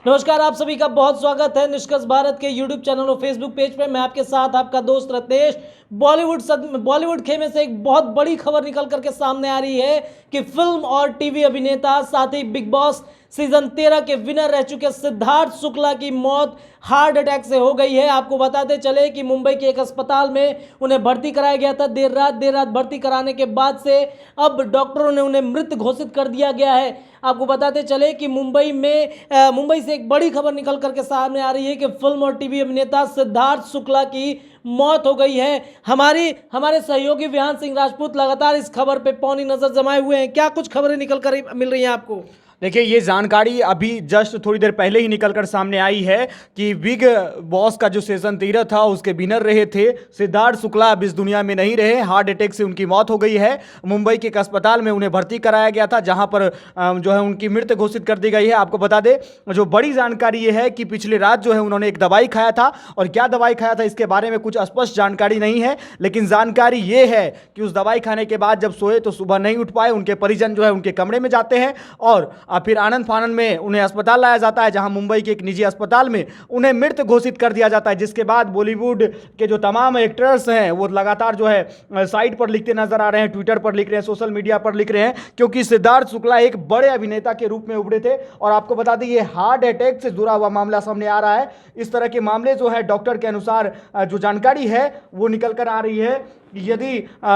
नमस्कार, आप सभी का बहुत स्वागत है निष्कर्ष भारत के यूट्यूब चैनल और फेसबुक पेज पे। मैं आपके साथ आपका दोस्त रत्नेश। बॉलीवुड खेमे से एक बहुत बड़ी खबर निकल करके सामने आ रही है कि फिल्म और टीवी अभिनेता साथ ही बिग बॉस सीजन 13 के विनर रह चुके सिद्धार्थ शुक्ला की मौत हार्ट अटैक से हो गई है। आपको बताते चले कि मुंबई के एक अस्पताल में उन्हें भर्ती कराया गया था। देर रात भर्ती कराने के बाद से अब डॉक्टरों ने उन्हें मृत घोषित कर दिया गया है। आपको बताते चले कि मुंबई से एक बड़ी खबर निकल करके सामने आ रही है कि फिल्म और टीवी अभिनेता सिद्धार्थ शुक्ला की मौत हो गई है। हमारे सहयोगी विहान सिंह राजपूत लगातार इस खबर पे पौनी नजर जमाए हुए हैं। क्या कुछ खबरें निकल कर मिल रही हैं आपको? देखिए, ये जानकारी अभी जस्ट थोड़ी देर पहले ही निकलकर सामने आई है कि बिग बॉस का जो सीजन 13 था उसके विनर रहे थे सिद्धार्थ शुक्ला अब इस दुनिया में नहीं रहे। हार्ट अटैक से उनकी मौत हो गई है। मुंबई के एक अस्पताल में उन्हें भर्ती कराया गया था, जहां पर जो है उनकी मृत्यु घोषित कर दी गई है। आपको बता दें, जो बड़ी जानकारी ये है कि पिछली रात जो है उन्होंने एक दवाई खाया था, और क्या दवाई खाया था इसके बारे में कुछ स्पष्ट जानकारी नहीं है, लेकिन जानकारी ये है कि उस दवाई खाने के बाद जब सोए तो सुबह नहीं उठ पाए। उनके परिजन जो है उनके कमरे में जाते हैं और फिर आनंद फानंद में उन्हें अस्पताल लाया जाता है, जहां मुंबई के एक निजी अस्पताल में उन्हें मृत घोषित कर दिया जाता है। जिसके बाद बॉलीवुड के जो तमाम एक्टर्स हैं वो लगातार जो है साइट पर लिखते नजर आ रहे हैं, ट्विटर पर लिख रहे हैं, सोशल मीडिया पर लिख रहे हैं, क्योंकि सिद्धार्थ शुक्ला एक बड़े अभिनेता के रूप में उभरे थे। और आपको बता दें, ये हार्ट अटैक से जुड़ा हुआ मामला सामने आ रहा है। इस तरह के मामले जो है डॉक्टर के अनुसार जो जानकारी है वो निकल कर आ रही है, यदि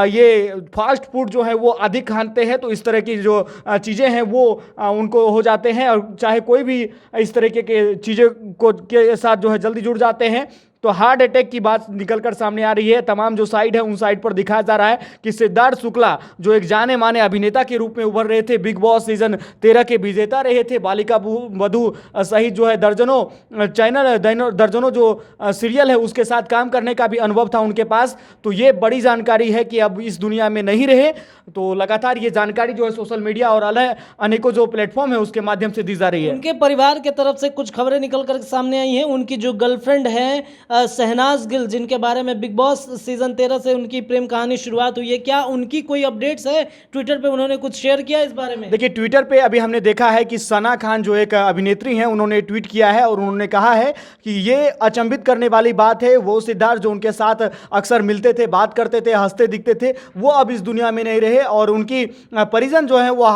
ये फास्ट फूड जो है वो अधिक खाते हैं तो इस तरह की जो चीज़ें हैं वो उनको हो जाते हैं, और चाहे कोई भी इस तरह के चीज़ें को के साथ जो है जल्दी जुड़ जाते हैं तो हार्ट अटैक की बात निकलकर सामने आ रही है। तमाम जो साइट है उन साइट पर दिखाया जा रहा है कि सिद्धार्थ शुक्ला जो एक जाने माने अभिनेता के रूप में उभर रहे थे, बिग बॉस सीजन 13 के विजेता रहे थे, बालिका वधू सहित जो है दर्जनों चैनल दर्जनों जो सीरियल है उसके साथ काम करने का भी अनुभव था उनके पास। तो ये बड़ी जानकारी है कि अब इस दुनिया में नहीं रहे। तो लगातार ये जानकारी जो है सोशल मीडिया और अनेकों जो प्लेटफॉर्म है उसके माध्यम से दी जा रही है। उनके परिवार की तरफ से कुछ खबरें निकल कर सामने आई हैं। उनकी जो गर्लफ्रेंड है शहनाज गिल, जिनके बारे में बिग बॉस सीजन 13 से उनकी प्रेम कहानी शुरुआत हुई है, क्या उनकी कोई अपडेट्स है? ट्विटर पे उन्होंने कुछ शेयर किया इस बारे में? देखिए, ट्विटर पे अभी हमने देखा है कि सना खान जो एक अभिनेत्री हैं उन्होंने ट्वीट किया है और उन्होंने कहा है कि ये अचंभित करने वाली बात है, वो सिद्धार्थ जो उनके साथ अक्सर मिलते थे, बात करते थे, हंसते दिखते थे, वो अब इस दुनिया में नहीं रहे। और उनकी परिजन जो है वो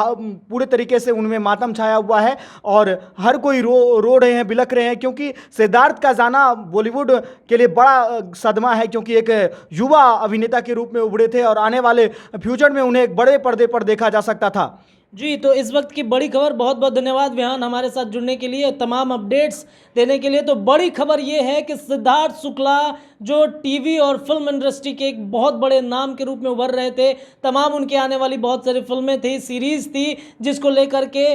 पूरे तरीके से उनमें मातम छाया हुआ है और हर कोई रो रहे हैं, बिलख रहे हैं, क्योंकि सिद्धार्थ का जाना बॉलीवुड के लिए बड़ा सदमा है, क्योंकि एक युवा अभिनेता के रूप में उभरे थे और आने वाले फ्यूचर में उन्हें एक बड़े पर्दे पर देखा जा सकता था। जी, तो इस वक्त की बड़ी खबर, बहुत बहुत धन्यवाद विहान हमारे साथ जुड़ने के लिए, तमाम अपडेट्स देने के लिए। तो बड़ी खबर ये है कि सिद्धार्थ शुक्ला जो टीवी और फिल्म इंडस्ट्री के एक बहुत बड़े नाम के रूप में उभर रहे थे, तमाम उनके आने वाली बहुत सारी फिल्में थी, सीरीज थी, जिसको लेकर के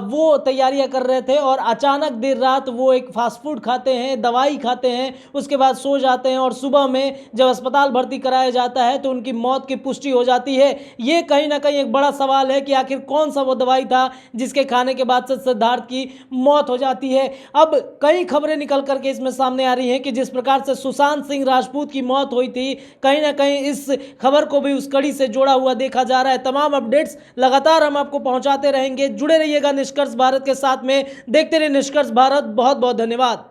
वो तैयारियां कर रहे थे, और अचानक देर रात वो एक फास्ट फूड खाते हैं, दवाई खाते हैं, उसके बाद सो जाते हैं और सुबह में जब अस्पताल भर्ती कराया जाता है तो उनकी मौत की पुष्टि हो जाती है। ये कहीं ना कहीं एक बड़ा सवाल है कि आखिर कौन सा वो दवाई था जिसके खाने के बाद से सिद्धार्थ की मौत हो जाती है। अब कई खबरें निकल करके इसमें सामने आ रही हैं कि जिस प्रकार से सुशांत सिंह राजपूत की मौत हुई थी, कहीं ना कहीं इस खबर को भी उस कड़ी से जोड़ा हुआ देखा जा रहा है। तमाम अपडेट्स लगातार हम आपको पहुंचाते रहेंगे। जुड़े रहिएगा निष्कर्ष भारत के साथ में, देखते रहिए निष्कर्ष भारत। बहुत बहुत धन्यवाद।